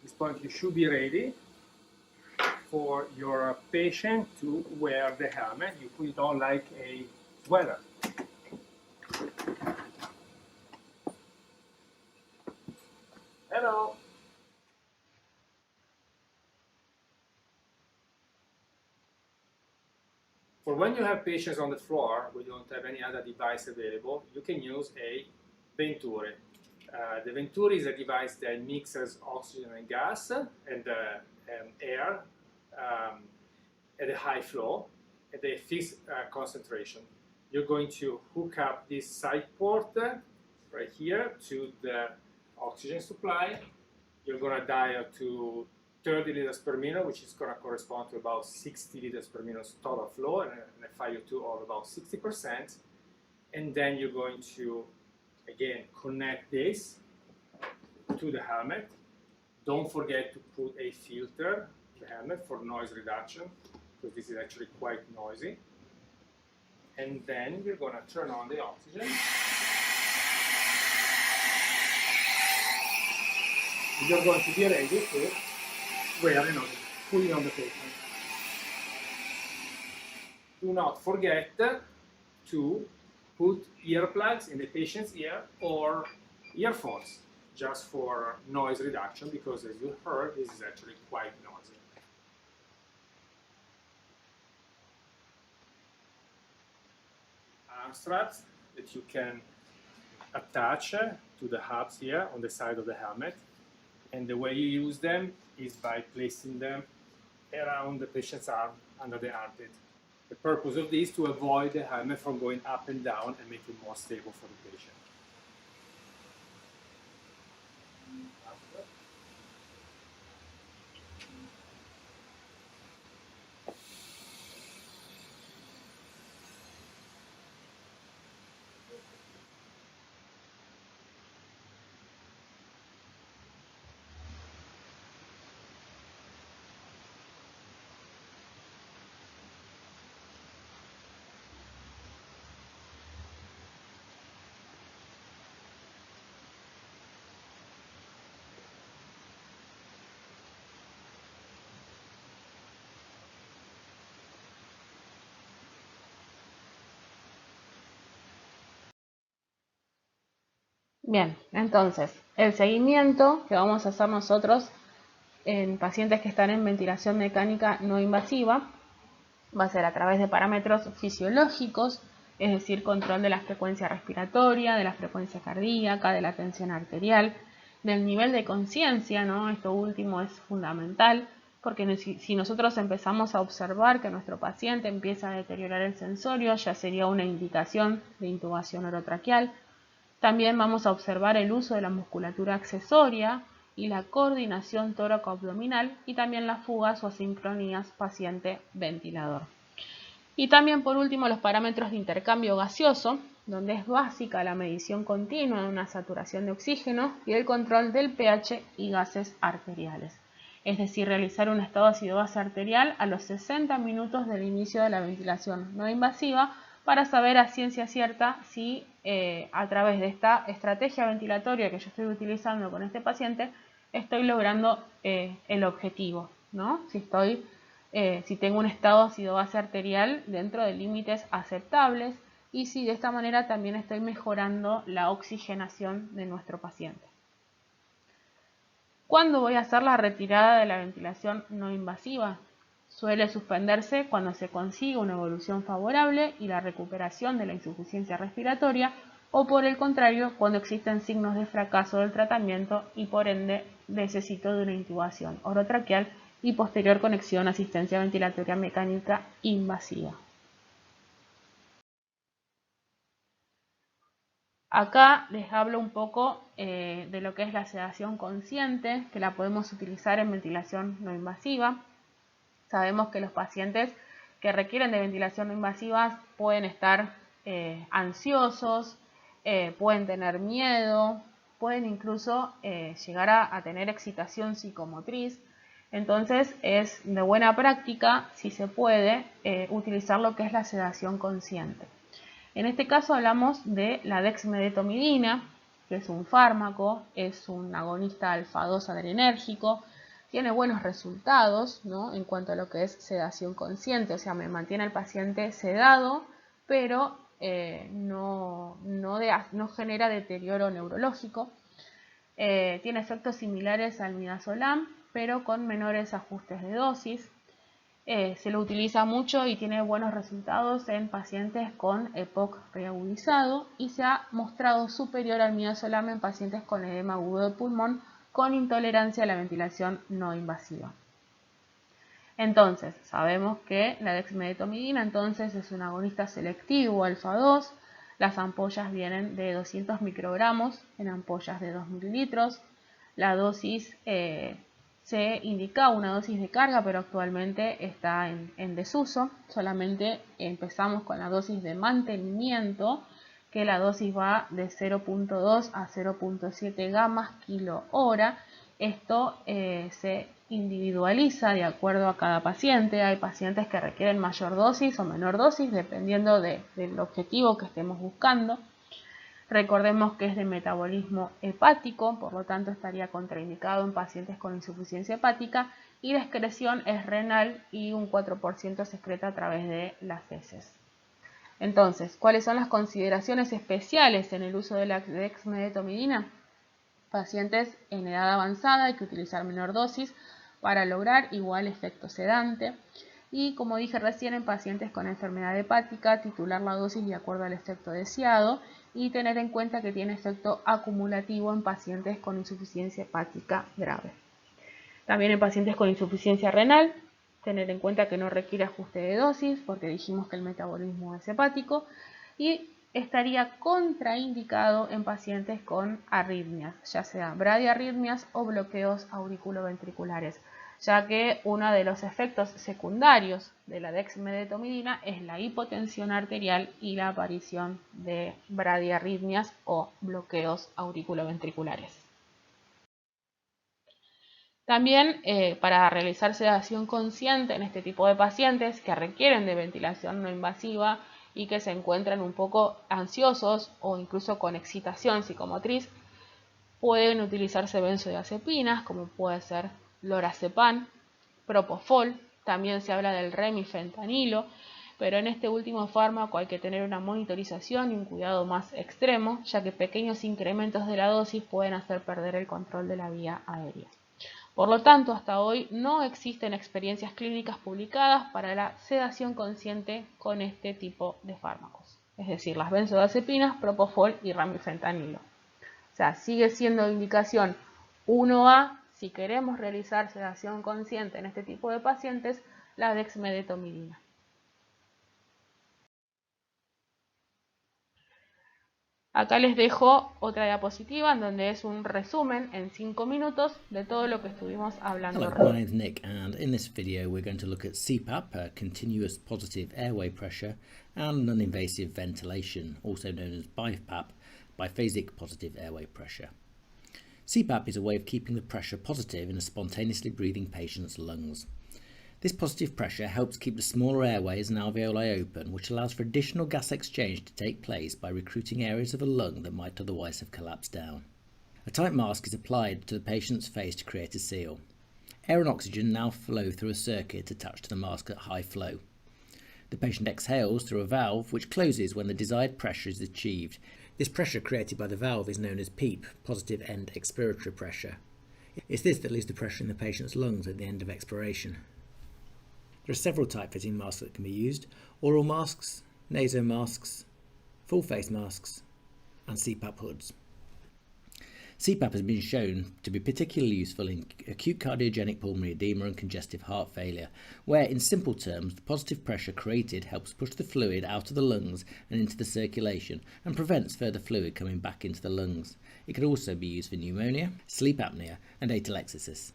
this point, you should be ready for your patient to wear the helmet. You put it on like a sweater. Hello. For when you have patients on the floor, where you don't have any other device available, you can use a Venturi. The Venturi is a device that mixes oxygen and gas and air at a high flow, at a fixed concentration. You're going to hook up this side port right here to the oxygen supply. You're going to dial to 30 liters per minute, which is going to correspond to about 60 liters per minute total flow, and a FiO2 of about 60%. And then you're going to, again, connect this to the helmet. Don't forget to put a filter in the helmet for noise reduction, because this is actually quite noisy. And then we're going to turn on the oxygen. You're going to be ready to wear another, put it on the patient. Do not forget to put earplugs in the patient's ear or earphones, just for noise reduction, because as you heard, this is actually quite noisy. Arm straps that you can attach to the hubs here on the side of the helmet, and the way you use them is by placing them around the patient's arm under the armpit. The purpose of this is to avoid the helmet from going up and down and make it more stable for the patient. Bien, entonces, el seguimiento que vamos a hacer nosotros en pacientes que están en ventilación mecánica no invasiva va a ser a través de parámetros fisiológicos, es decir, control de la frecuencia respiratoria, de la frecuencia cardíaca, de la tensión arterial, del nivel de conciencia, ¿no? Esto último es fundamental, porque si nosotros empezamos a observar que nuestro paciente empieza a deteriorar el sensorio, ya sería una indicación de intubación orotraqueal. También vamos a observar el uso de la musculatura accesoria y la coordinación tóraco-abdominal, y también las fugas o asincronías paciente-ventilador. Y también, por último, los parámetros de intercambio gaseoso, donde es básica la medición continua de una saturación de oxígeno y el control del pH y gases arteriales. Es decir, realizar un estado ácido-base arterial a los 60 minutos del inicio de la ventilación no invasiva, para saber a ciencia cierta si a través de esta estrategia ventilatoria que yo estoy utilizando con este paciente estoy logrando el objetivo, ¿no? Si tengo un estado ácido-base arterial dentro de límites aceptables, y si de esta manera también estoy mejorando la oxigenación de nuestro paciente. ¿Cuándo voy a hacer la retirada de la ventilación no invasiva? Suele suspenderse cuando se consigue una evolución favorable y la recuperación de la insuficiencia respiratoria, o por el contrario, cuando existen signos de fracaso del tratamiento y por ende necesito de una intubación orotraqueal y posterior conexión a asistencia ventilatoria mecánica invasiva. Acá les hablo un poco de lo que es la sedación consciente, que la podemos utilizar en ventilación no invasiva. Sabemos que los pacientes que requieren de ventilación no invasiva pueden estar ansiosos, pueden tener miedo, pueden incluso llegar a tener excitación psicomotriz. Entonces es de buena práctica, si se puede, utilizar lo que es la sedación consciente. En este caso hablamos de la dexmedetomidina, que es un fármaco, es un agonista alfa-2 adrenérgico, tiene buenos resultados, ¿no? En cuanto a lo que es sedación consciente, o sea, me mantiene al paciente sedado, pero no genera deterioro neurológico. Tiene efectos similares al midazolam, pero con menores ajustes de dosis. Se lo utiliza mucho y tiene buenos resultados en pacientes con EPOC reagudizado, y se ha mostrado superior al midazolam en pacientes con edema agudo de pulmón con intolerancia a la ventilación no invasiva. Entonces, sabemos que la dexmedetomidina entonces es un agonista selectivo alfa-2. Las ampollas vienen de 200 microgramos en ampollas de 2 mililitros. La dosis se indica una dosis de carga, pero actualmente está en desuso. Solamente empezamos con la dosis de mantenimiento, que la dosis va de 0.2 a 0.7 gamas kilo hora, Esto se individualiza de acuerdo a cada paciente. Hay pacientes que requieren mayor dosis o menor dosis dependiendo del objetivo que estemos buscando. Recordemos que es de metabolismo hepático, por lo tanto estaría contraindicado en pacientes con insuficiencia hepática, y la excreción es renal y un 4% se excreta a través de las heces. Entonces, ¿cuáles son las consideraciones especiales en el uso de la dexmedetomidina? Pacientes en edad avanzada hay que utilizar menor dosis para lograr igual efecto sedante. Y como dije recién, en pacientes con enfermedad hepática, titular la dosis de acuerdo al efecto deseado y tener en cuenta que tiene efecto acumulativo en pacientes con insuficiencia hepática grave. También en pacientes con insuficiencia renal, tener en cuenta que no requiere ajuste de dosis porque dijimos que el metabolismo es hepático, y estaría contraindicado en pacientes con arritmias, ya sea bradiarritmias o bloqueos auriculoventriculares, ya que uno de los efectos secundarios de la dexmedetomidina es la hipotensión arterial y la aparición de bradiarritmias o bloqueos auriculoventriculares. También para realizar sedación consciente en este tipo de pacientes que requieren de ventilación no invasiva y que se encuentran un poco ansiosos o incluso con excitación psicomotriz, pueden utilizarse benzodiazepinas como puede ser lorazepam, propofol. También se habla del remifentanilo, pero en este último fármaco hay que tener una monitorización y un cuidado más extremo, ya que pequeños incrementos de la dosis pueden hacer perder el control de la vía aérea. Por lo tanto, hasta hoy no existen experiencias clínicas publicadas para la sedación consciente con este tipo de fármacos, es decir, las benzodiazepinas, propofol y remifentanilo. O sea, sigue siendo indicación 1A si queremos realizar sedación consciente en este tipo de pacientes, la dexmedetomidina. Acá les dejo otra diapositiva en donde es un resumen en 5 minutos de todo lo que estuvimos hablando. Hello, my name's Nick, and in this video we're going to look at CPAP, continuous positive airway pressure, and non-invasive ventilation, also known as BiPAP, biphasic positive airway pressure. CPAP is a way of keeping the pressure positive in a spontaneously breathing patient's lungs. This positive pressure helps keep the smaller airways and alveoli open, which allows for additional gas exchange to take place by recruiting areas of a lung that might otherwise have collapsed down. A tight mask is applied to the patient's face to create a seal. Air and oxygen now flow through a circuit attached to the mask at high flow. The patient exhales through a valve which closes when the desired pressure is achieved. This pressure created by the valve is known as PEEP, positive end expiratory pressure. It's this that leaves the pressure in the patient's lungs at the end of expiration. There are several tight-fitting masks that can be used: oral masks, naso masks, full face masks, and CPAP hoods. CPAP has been shown to be particularly useful in acute cardiogenic pulmonary edema and congestive heart failure, where, in simple terms, the positive pressure created helps push the fluid out of the lungs and into the circulation and prevents further fluid coming back into the lungs. It could also be used for pneumonia, sleep apnea, and atelectasis.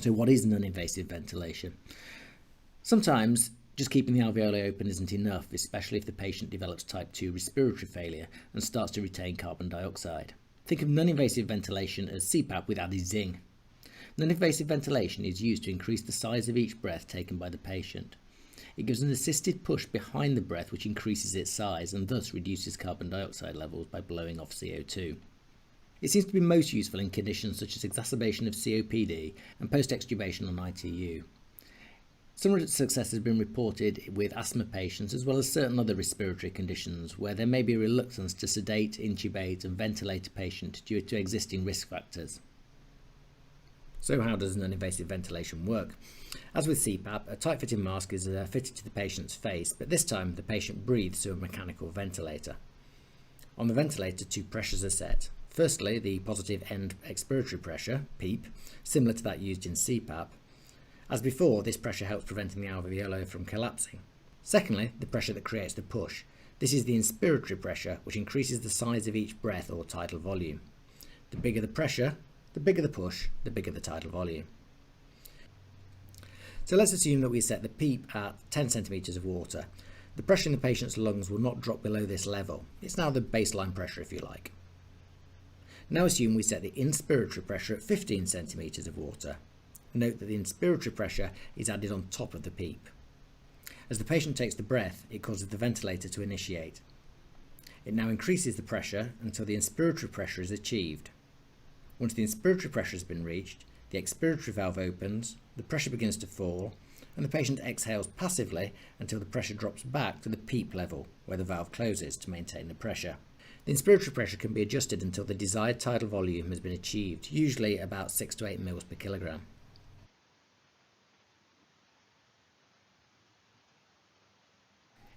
So what is non-invasive ventilation? Sometimes just keeping the alveoli open isn't enough, especially if the patient develops type 2 respiratory failure and starts to retain carbon dioxide. Think of non-invasive ventilation as CPAP with added zing. Non-invasive ventilation is used to increase the size of each breath taken by the patient. It gives an assisted push behind the breath which increases its size and thus reduces carbon dioxide levels by blowing off CO2. It seems to be most useful in conditions such as exacerbation of COPD and post-extubational ITU. Some success has been reported with asthma patients as well as certain other respiratory conditions where there may be reluctance to sedate, intubate and ventilate a patient due to existing risk factors. So how does non-invasive ventilation work? As with CPAP, a tight-fitting mask is fitted to the patient's face, but this time the patient breathes through a mechanical ventilator. On the ventilator, two pressures are set. Firstly, the positive end expiratory pressure, PEEP, similar to that used in CPAP. As before, this pressure helps preventing the alveoli from collapsing. Secondly, the pressure that creates the push. This is the inspiratory pressure, which increases the size of each breath or tidal volume. The bigger the pressure, the bigger the push, the bigger the tidal volume. So let's assume that we set the PEEP at 10 centimetres of water. The pressure in the patient's lungs will not drop below this level. It's now the baseline pressure, if you like. Now assume we set the inspiratory pressure at 15 centimetres of water. Note that the inspiratory pressure is added on top of the PEEP. As the patient takes the breath, it causes the ventilator to initiate. It now increases the pressure until the inspiratory pressure is achieved. Once the inspiratory pressure has been reached, the expiratory valve opens, the pressure begins to fall, and the patient exhales passively until the pressure drops back to the PEEP level, where the valve closes to maintain the pressure. The inspiratory pressure can be adjusted until the desired tidal volume has been achieved, usually about 6 to 8 mL per kilogram.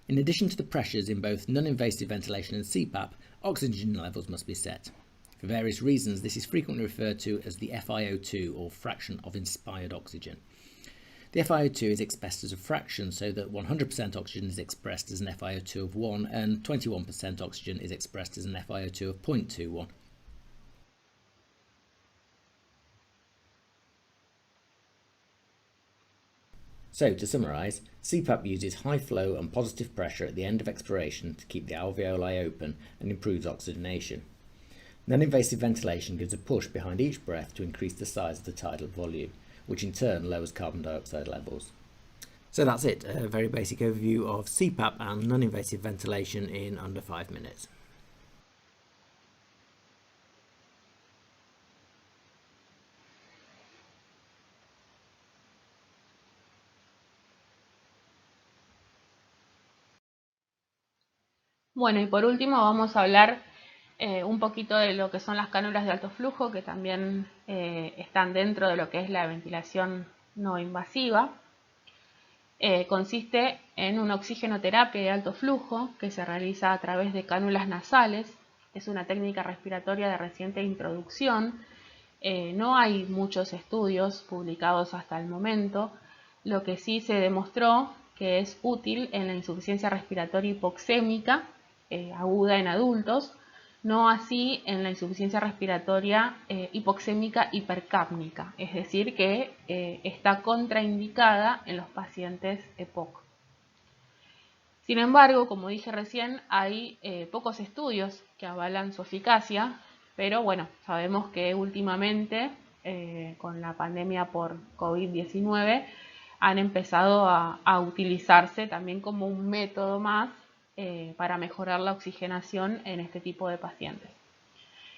In addition to the pressures in both non-invasive ventilation and CPAP, oxygen levels must be set. For various reasons, this is frequently referred to as the FiO2, or fraction of inspired oxygen. The FiO2 is expressed as a fraction, so that 100% oxygen is expressed as an FiO2 of 1 and 21% oxygen is expressed as an FiO2 of 0.21. So, to summarise, CPAP uses high flow and positive pressure at the end of expiration to keep the alveoli open and improves oxygenation. Non-invasive ventilation gives a push behind each breath to increase the size of the tidal volume, which in turn lowers carbon dioxide levels. So that's it, a very basic overview of CPAP and non-invasive ventilation in under 5 minutes. Bueno, y por último vamos a hablar un poquito de lo que son las cánulas de alto flujo, que también están dentro de lo que es la ventilación no invasiva. Consiste en una oxigenoterapia de alto flujo que se realiza a través de cánulas nasales. Es una técnica respiratoria de reciente introducción. No hay muchos estudios publicados hasta el momento. Lo que sí se demostró que es útil en la insuficiencia respiratoria hipoxémica aguda en adultos, no así en la insuficiencia respiratoria hipoxémica hipercápnica, es decir, que está contraindicada en los pacientes EPOC. Sin embargo, como dije recién, hay pocos estudios que avalan su eficacia, pero bueno, sabemos que últimamente, con la pandemia por COVID-19, han empezado a utilizarse también como un método más para mejorar la oxigenación en este tipo de pacientes.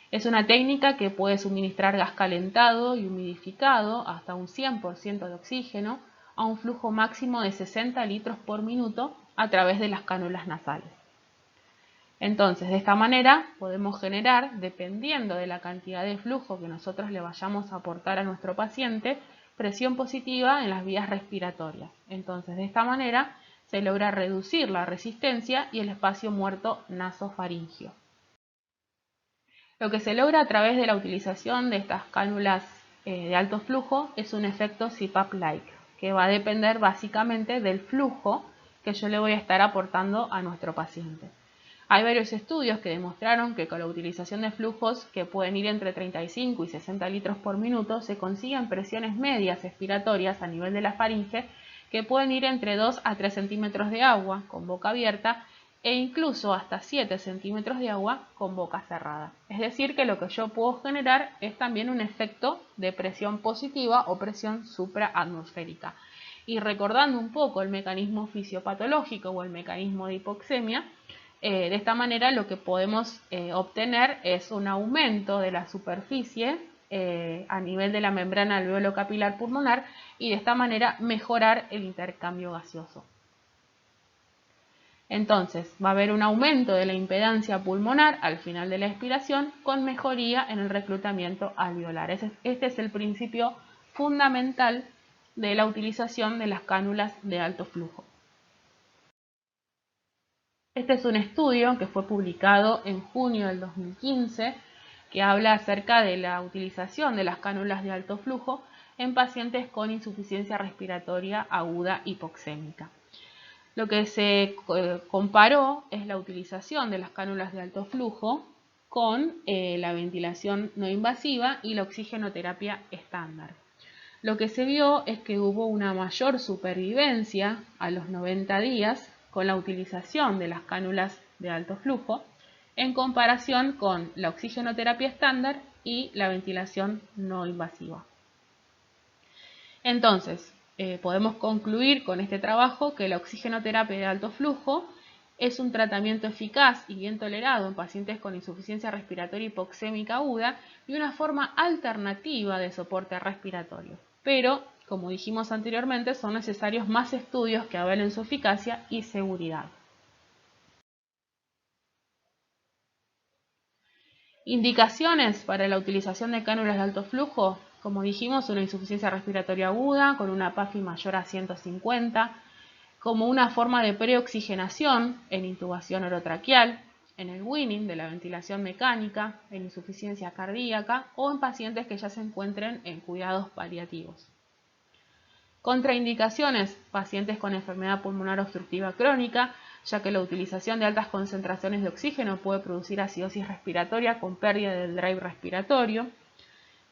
Es una técnica que puede suministrar gas calentado y humidificado hasta un 100% de oxígeno a un flujo máximo de 60 litros por minuto a través de las cánulas nasales. Entonces, de esta manera podemos generar, dependiendo de la cantidad de flujo que nosotros le vayamos a aportar a nuestro paciente, presión positiva en las vías respiratorias. Entonces, de esta manera se logra reducir la resistencia y el espacio muerto nasofaringio. Lo que se logra a través de la utilización de estas cánulas de alto flujo es un efecto CPAP-like, que va a depender básicamente del flujo que yo le voy a estar aportando a nuestro paciente. Hay varios estudios que demostraron que con la utilización de flujos que pueden ir entre 35 y 60 litros por minuto se consiguen presiones medias expiratorias a nivel de la faringe que pueden ir entre 2 a 3 centímetros de agua con boca abierta e incluso hasta 7 centímetros de agua con boca cerrada. Es decir, que lo que yo puedo generar es también un efecto de presión positiva o presión supraatmosférica. Y recordando un poco el mecanismo fisiopatológico o el mecanismo de hipoxemia, de esta manera lo que podemos obtener es un aumento de la superficie a nivel de la membrana alveolo-capilar pulmonar y de esta manera mejorar el intercambio gaseoso. Entonces va a haber un aumento de la impedancia pulmonar al final de la expiración con mejoría en el reclutamiento alveolar. Este es el principio fundamental de la utilización de las cánulas de alto flujo. Este es un estudio que fue publicado en junio del 2015 que habla acerca de la utilización de las cánulas de alto flujo en pacientes con insuficiencia respiratoria aguda hipoxémica. Lo que se comparó es la utilización de las cánulas de alto flujo con la ventilación no invasiva y la oxigenoterapia estándar. Lo que se vio es que hubo una mayor supervivencia a los 90 días con la utilización de las cánulas de alto flujo en comparación con la oxigenoterapia estándar y la ventilación no invasiva. Entonces, podemos concluir con este trabajo que la oxigenoterapia de alto flujo es un tratamiento eficaz y bien tolerado en pacientes con insuficiencia respiratoria hipoxémica aguda y una forma alternativa de soporte respiratorio. Pero, como dijimos anteriormente, son necesarios más estudios que avalen su eficacia y seguridad. Indicaciones para la utilización de cánulas de alto flujo, como dijimos, una insuficiencia respiratoria aguda con una PAFI mayor a 150, como una forma de preoxigenación en intubación orotraqueal, en el weaning de la ventilación mecánica, en insuficiencia cardíaca o en pacientes que ya se encuentren en cuidados paliativos. Contraindicaciones, pacientes con enfermedad pulmonar obstructiva crónica, ya que la utilización de altas concentraciones de oxígeno puede producir acidosis respiratoria con pérdida del drive respiratorio.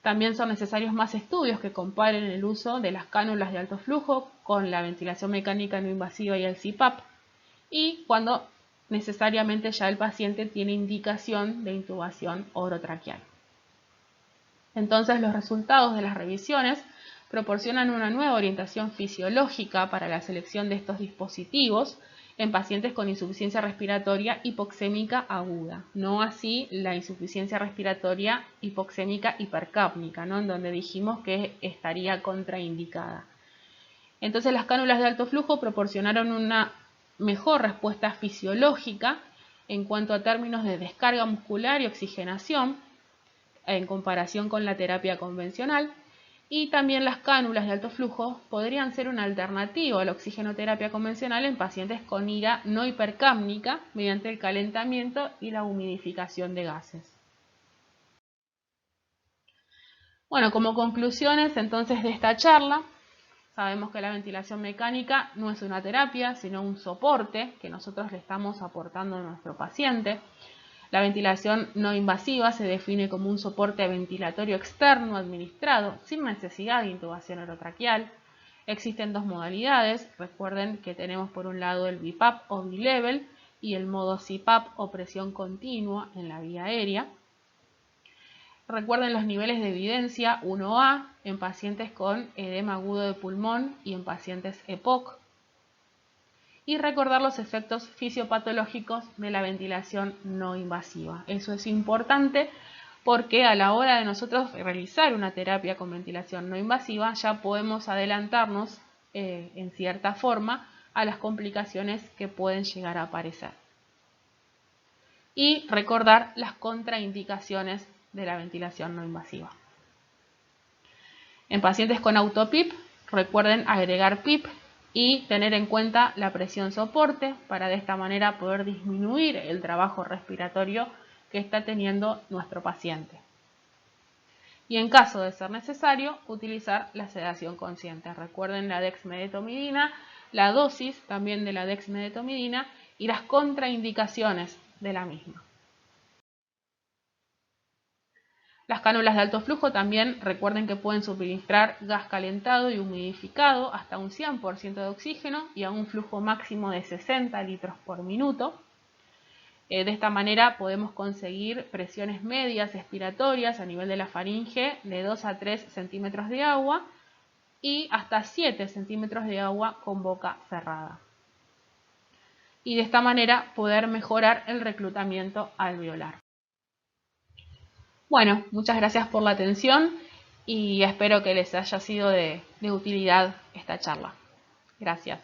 También son necesarios más estudios que comparen el uso de las cánulas de alto flujo con la ventilación mecánica no invasiva y el CPAP, y cuando necesariamente ya el paciente tiene indicación de intubación orotraqueal. Entonces, los resultados de las revisiones proporcionan una nueva orientación fisiológica para la selección de estos dispositivos en pacientes con insuficiencia respiratoria hipoxémica aguda, no así la insuficiencia respiratoria hipoxémica hipercápnica, ¿no? En donde dijimos que estaría contraindicada. Entonces, las cánulas de alto flujo proporcionaron una mejor respuesta fisiológica en cuanto a términos de descarga muscular y oxigenación en comparación con la terapia convencional. Y también las cánulas de alto flujo podrían ser una alternativa a la oxigenoterapia convencional en pacientes con IRA no hipercápnica mediante el calentamiento y la humidificación de gases. Bueno, como conclusiones entonces de esta charla, sabemos que la ventilación mecánica no es una terapia, sino un soporte que nosotros le estamos aportando a nuestro paciente. La ventilación no invasiva se define como un soporte ventilatorio externo administrado sin necesidad de intubación orotraqueal. Existen dos modalidades. Recuerden que tenemos por un lado el BiPAP o bilevel y el modo CPAP o presión continua en la vía aérea. Recuerden los niveles de evidencia 1A en pacientes con edema agudo de pulmón y en pacientes EPOC. Y recordar los efectos fisiopatológicos de la ventilación no invasiva. Eso es importante porque a la hora de nosotros realizar una terapia con ventilación no invasiva ya podemos adelantarnos en cierta forma a las complicaciones que pueden llegar a aparecer. Y recordar las contraindicaciones de la ventilación no invasiva. En pacientes con autoPIP, recuerden agregar PIP y tener en cuenta la presión soporte para de esta manera poder disminuir el trabajo respiratorio que está teniendo nuestro paciente. Y en caso de ser necesario, utilizar la sedación consciente. Recuerden la dexmedetomidina, la dosis también de la dexmedetomidina y las contraindicaciones de la misma. Las cánulas de alto flujo también recuerden que pueden suministrar gas calentado y humidificado hasta un 100% de oxígeno y a un flujo máximo de 60 litros por minuto. De esta manera podemos conseguir presiones medias expiratorias a nivel de la faringe de 2 a 3 centímetros de agua y hasta 7 centímetros de agua con boca cerrada. Y de esta manera poder mejorar el reclutamiento alveolar. Bueno, muchas gracias por la atención y espero que les haya sido de utilidad esta charla. Gracias.